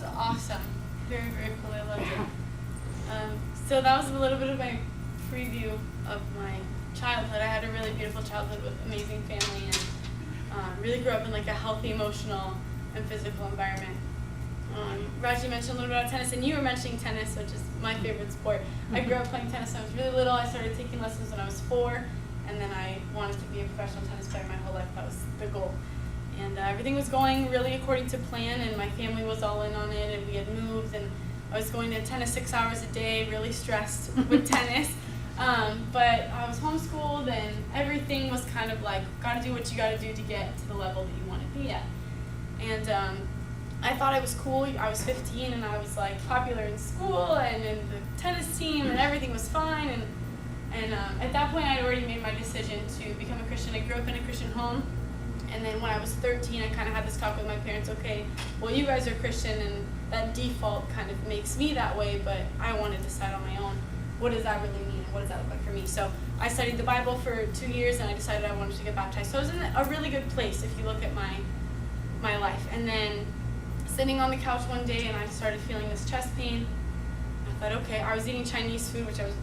awesome. Very, very cool. I loved it. So that was a little bit of my preview of my childhood. I had a really beautiful childhood with amazing family and really grew up in like a healthy emotional and physical environment. Raji mentioned a little bit about tennis, and you were mentioning tennis, which is my favorite sport. I grew up playing tennis when I was really little. I started taking lessons when I was 4, and then I wanted to be a professional tennis player my whole life. That was the goal. And everything was going really according to plan, and my family was all in on it, and we had moved, and I was going to tennis 6 hours a day, really stressed with tennis. But I was homeschooled, and everything was kind of like, got to do what you got to do to get to the level that you want to be at. And I thought I was cool. I was 15, and I was like popular in school and in the tennis team, and everything was fine. And at that point, I had already made my decision to become a Christian. I grew up in a Christian home. And then when I was 13, I kind of had this talk with my parents, okay, well, you guys are Christian, and that default kind of makes me that way, but I want to decide on my own, what does that really mean, and what does that look like for me? So I studied the Bible for 2 years, and I decided I wanted to get baptized. So I was in a really good place if you look at my life. And then sitting on the couch one day, and I started feeling this chest pain. I thought, okay, I was eating Chinese food, which I was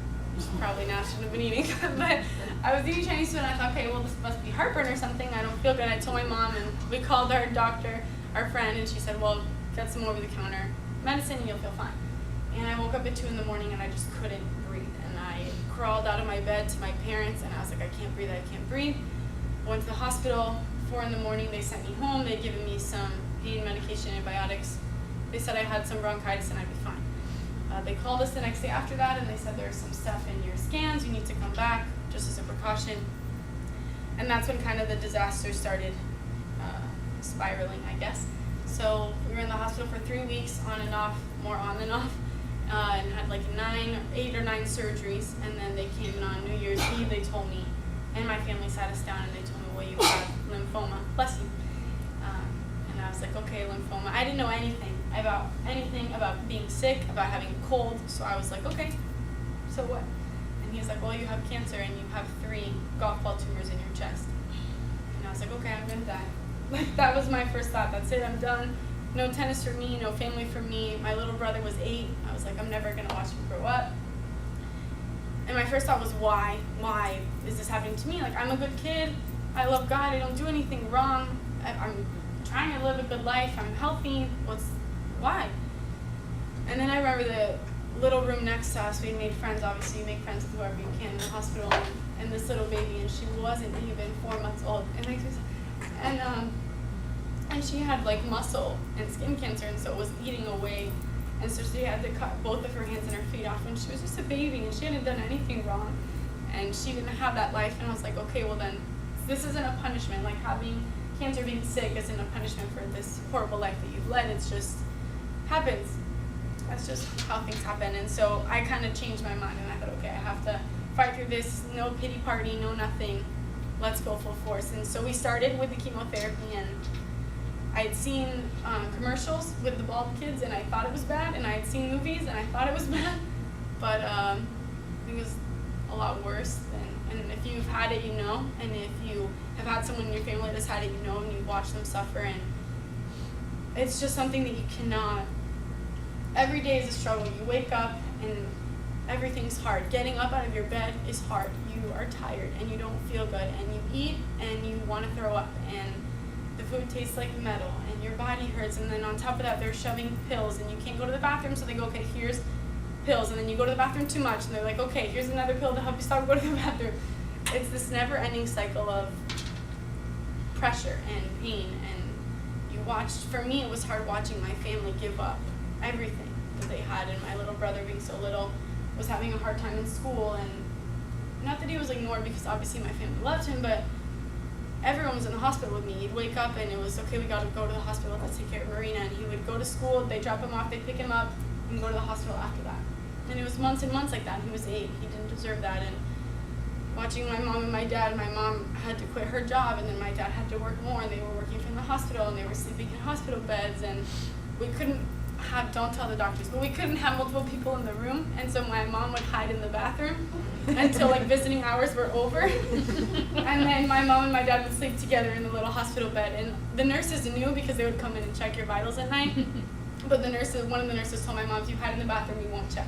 probably not shouldn't have been eating, but I was eating Chinese food, and I thought, okay, well, this must be heartburn or something. I don't feel good. I told my mom, and we called our doctor, our friend, and she said, well, get some over-the-counter medicine, and you'll feel fine. And I woke up at 2 in the morning, and I just couldn't breathe. And I crawled out of my bed to my parents, and I was like, I can't breathe. I went to the hospital. 4 in the morning, they sent me home. They'd given me some pain medication, antibiotics. They said I had some bronchitis, and I'd be fine. They called us the next day after that, and they said there's some stuff in your scans. You need to come back, just as a precaution. And that's when kind of the disaster started spiraling, I guess. So we were in the hospital for 3 weeks, on and off, more on than off, and had like 8 or 9 surgeries. And then they came in on New Year's Eve, they told me, and my family sat us down, and they told me, well, you have lymphoma, bless you. And I was like, okay, lymphoma. I didn't know anything about being sick, about having a cold. So I was like, okay, so what? And he was like, well, you have cancer, and you have 3 golf ball tumors in your chest. And I was like, okay, I'm gonna die. Like, that was my first thought. That's it, I'm done. No tennis for me, no family for me. My little brother was 8. I was like, I'm never gonna watch him grow up. And my first thought was, why? Why is this happening to me? Like, I'm a good kid. I love God. I don't do anything wrong. I'm trying to live a good life. I'm healthy. Why? And then I remember the little room next to us. We made friends. Obviously, you make friends with whoever you can in the hospital. And this little baby, and she wasn't even 4 months old. And she had like muscle and skin cancer, and so it was eating away. And so she had to cut both of her hands and her feet off when she was just a baby, and she hadn't done anything wrong. And she didn't have that life. And I was like, okay, well then, this isn't a punishment. Like, having cancer, being sick isn't a punishment for this horrible life that you've led. It's just happens. That's just how things happen. And so I kind of changed my mind, and I thought, okay, I have to fight through this. No pity party, no nothing. Let's go full force. And so we started with the chemotherapy, and I had seen commercials with the bald kids, and I thought it was bad, and I had seen movies, and I thought it was bad, but it was a lot worse. And if you've had it, you know, and if you have had someone in your family that's had it, you know, and you watch them suffer, and it's just something that you cannot. Every day is a struggle. You wake up, and everything's hard. Getting up out of your bed is hard. You are tired, and you don't feel good, and you eat, and you want to throw up, and the food tastes like metal, and your body hurts, and then on top of that, they're shoving pills, and you can't go to the bathroom, so they go, okay, here's pills, and then you go to the bathroom too much, and they're like, okay, here's another pill to help you stop going to the bathroom. It's this never-ending cycle of pressure and pain, and you watched, for me, it was hard watching my family give up everything that they had, and my little brother, being so little, was having a hard time in school, and not that he was ignored, because obviously my family loved him, but everyone was in the hospital with me. He'd wake up, and it was, okay, we got to go to the hospital, let's take care of Marina, and he would go to school, they'd drop him off, they'd pick him up, and go to the hospital after that. And it was months and months like that. He was 8, he didn't deserve that, and watching my mom and my dad, my mom had to quit her job, and then my dad had to work more, and they were working from the hospital, and they were sleeping in hospital beds, and we couldn't have, don't tell the doctors, but we couldn't have multiple people in the room, and so my mom would hide in the bathroom until like visiting hours were over, and then my mom and my dad would sleep together in the little hospital bed, and the nurses knew because they would come in and check your vitals at night, But one of the nurses told my mom, if you hide in the bathroom, we won't check.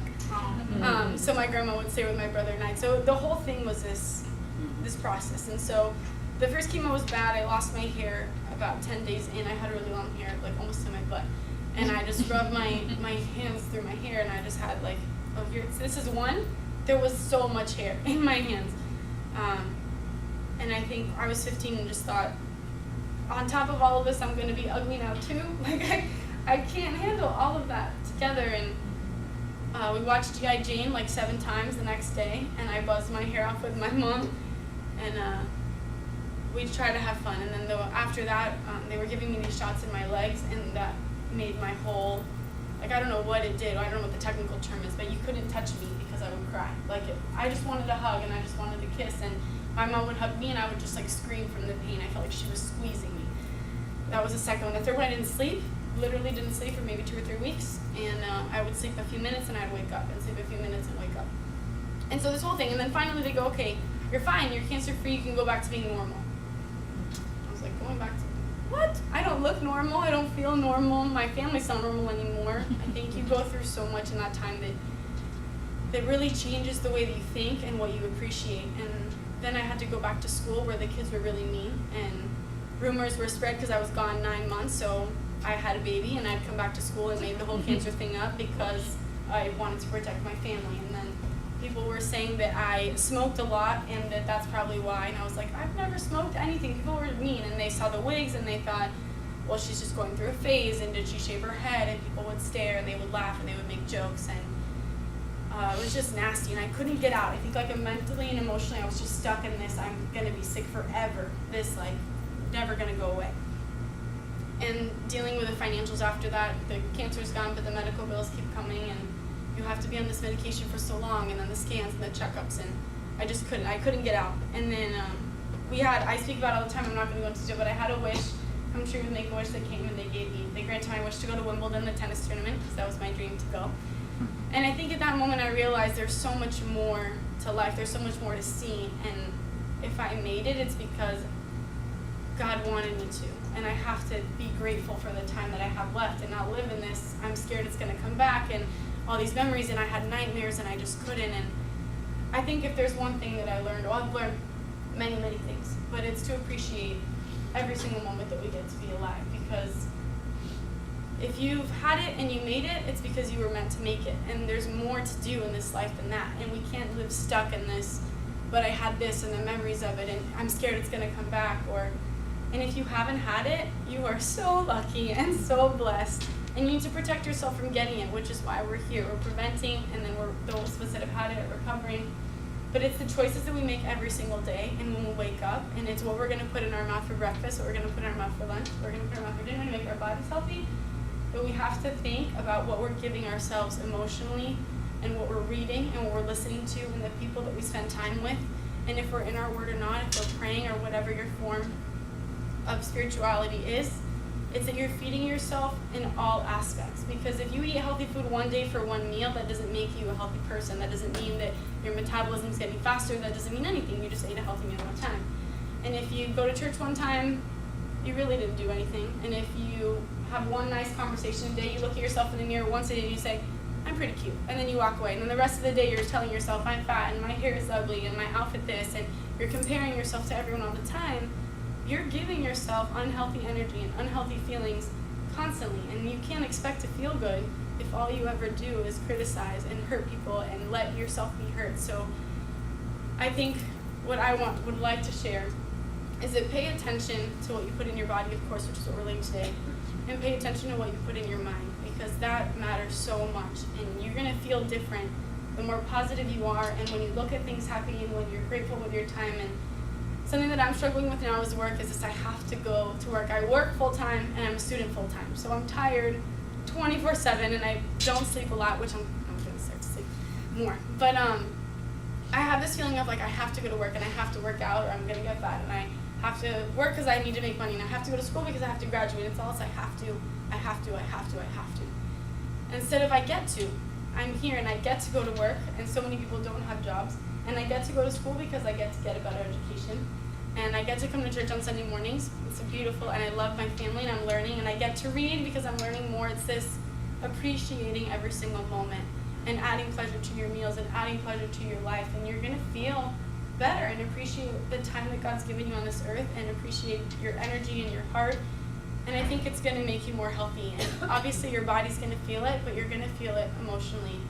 So my grandma would stay with my brother and I. So the whole thing was this process. And so the first chemo was bad. I lost my hair about 10 days in. I had really long hair, like almost to my butt. And I just rubbed my hands through my hair, and I just had like, oh, here, this is one. There was so much hair in my hands. And I think I was 15 and just thought, on top of all of this, I'm going to be ugly now too. Like, I can't handle all of that together. And we watched G.I. Jane like 7 times the next day, and I buzzed my hair off with my mom. And we tried to have fun. And then after that, they were giving me these shots in my legs, and that made my whole, like, I don't know what it did. I don't know what the technical term is, but you couldn't touch me because I would cry. Like, I just wanted a hug, and I just wanted a kiss. And my mom would hug me, and I would just like scream from the pain. I felt like she was squeezing me. That was the second one. The third one, I didn't sleep. Literally didn't sleep for maybe 2 or 3 weeks. And I would sleep a few minutes, and I'd wake up, and sleep a few minutes and wake up. And so this whole thing, and then finally they go, okay, you're fine, you're cancer-free, you can go back to being normal. I was like, going back to what? I don't look normal, I don't feel normal, my family's not normal anymore. I think you go through so much in that time that really changes the way that you think and what you appreciate. And then I had to go back to school where the kids were really mean, and rumors were spread because I was gone 9 months, so I had a baby, and I'd come back to school and made the whole cancer thing up because I wanted to protect my family. And then people were saying that I smoked a lot and that that's probably why. And I was like, I've never smoked anything. People were mean, and they saw the wigs and they thought, well, she's just going through a phase, and did she shave her head? And people would stare and they would laugh and they would make jokes, and it was just nasty, and I couldn't get out. I think like mentally and emotionally I was just stuck in this, I'm gonna be sick forever, this like never gonna go away. And dealing with the financials after that, the cancer's gone, but the medical bills keep coming, and you have to be on this medication for so long, and then the scans and the checkups, and I couldn't get out. And then I speak about it all the time, I'm not going to go into detail, but I had a wish come true with Make-A-Wish that came, and they granted my wish to go to Wimbledon, the tennis tournament, because that was my dream to go. And I think at that moment I realized there's so much more to life, there's so much more to see, and if I made it, it's because God wanted me to. And I have to be grateful for the time that I have left and not live in this. I'm scared it's going to come back, and all these memories, and I had nightmares, and I just couldn't. And I think if there's one thing that I learned, well, I've learned many, many things, but it's to appreciate every single moment that we get to be alive, because if you've had it and you made it, it's because you were meant to make it, and there's more to do in this life than that, and we can't live stuck in this, but I had this and the memories of it, and I'm scared it's going to come back. And if you haven't had it, you are so lucky and so blessed. And you need to protect yourself from getting it, which is why we're here. We're preventing, and then we're those of us that have had it are recovering. But it's the choices that we make every single day, and when we wake up, and it's what we're going to put in our mouth for breakfast, what we're going to put in our mouth for lunch, what we're going to put in our mouth for dinner to make our bodies healthy. But we have to think about what we're giving ourselves emotionally, and what we're reading, and what we're listening to, and the people that we spend time with. And if we're in our word or not, if we're praying or whatever your form of spirituality is, it's that you're feeding yourself in all aspects. Because if you eat healthy food one day for one meal, that doesn't make you a healthy person. That doesn't mean that your metabolism is getting faster. That doesn't mean anything. You just ate a healthy meal one time. And if you go to church one time, you really didn't do anything. And if you have one nice conversation a day, you look at yourself in the mirror once a day and you say, I'm pretty cute. And then you walk away. And then the rest of the day you're telling yourself, I'm fat and my hair is ugly and my outfit this. And you're comparing yourself to everyone all the time. You're giving yourself unhealthy energy and unhealthy feelings constantly, and you can't expect to feel good if all you ever do is criticize and hurt people and let yourself be hurt. So I think what I would like to share is that pay attention to what you put in your body, of course, which is what we're learning today, and pay attention to what you put in your mind, because that matters so much, and you're going to feel different the more positive you are, and when you look at things happy and when you're grateful with your time. And something that I'm struggling with now is work, is this: I have to go to work. I work full-time and I'm a student full-time. So I'm tired 24/7 and I don't sleep a lot, which I'm going to start to sleep more. But I have this feeling of like I have to go to work and I have to work out or I'm going to get fat, and I have to work because I need to make money, and I have to go to school because I have to graduate. It's all I have to. Instead of I get to. I'm here and I get to go to work, and so many people don't have jobs. And I get to go to school because I get to get a better education. And I get to come to church on Sunday mornings. It's beautiful, and I love my family, and I'm learning. And I get to read because I'm learning more. It's this appreciating every single moment and adding pleasure to your meals and adding pleasure to your life, and you're going to feel better and appreciate the time that God's given you on this earth and appreciate your energy and your heart. And I think it's going to make you more healthy. And obviously your body's going to feel it, but you're going to feel it emotionally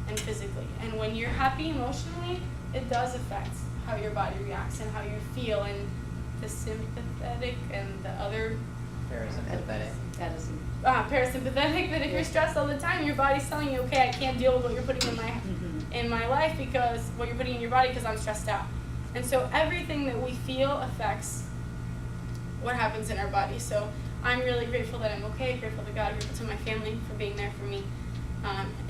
and physically. And when you're happy emotionally, it does affect how your body reacts and how you feel. And the sympathetic and the other Parasympathetic. Parasympathetic, that if you're stressed all the time, your body's telling you, okay, I can't deal with what you're putting in my life because what you're putting in your body because I'm stressed out. And so everything that we feel affects what happens in our body. So I'm really grateful that I'm okay, grateful to God, grateful to my family for being there for me.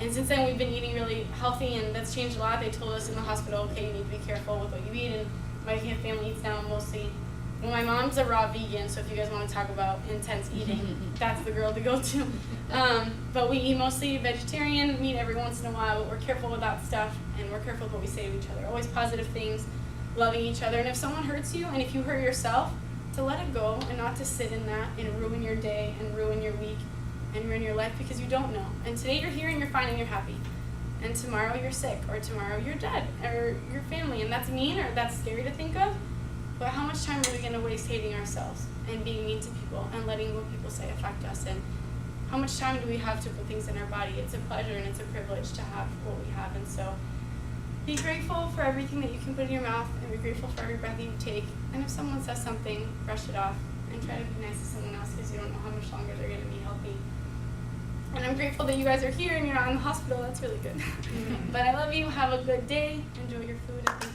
And since then we've been eating really healthy, and that's changed a lot. They told us in the hospital, okay, you need to be careful with what you eat, and my family eats now mostly. Well, my mom's a raw vegan, so if you guys want to talk about intense eating, that's the girl to go to. But we eat mostly vegetarian meat every once in a while, but we're careful with that stuff, and we're careful with what we say to each other. Always positive things, loving each other. And if someone hurts you, and if you hurt yourself, to let it go and not to sit in that and ruin your day and ruin your week and ruin your life, because you don't know. And today you're here and you're fine and you're happy. And tomorrow you're sick, or tomorrow you're dead, or your family. And that's mean, or that's scary to think of. But how much time are we going to waste hating ourselves and being mean to people and letting what people say affect us? And how much time do we have to put things in our body? It's a pleasure and it's a privilege to have what we have. And so be grateful for everything that you can put in your mouth, and be grateful for every breath that you take. And if someone says something, brush it off and try to be nice to someone else, because you don't know how much longer they're going to be healthy. And I'm grateful that you guys are here and you're not in the hospital. That's really good. But I love you. Have a good day. Enjoy your food. And thank you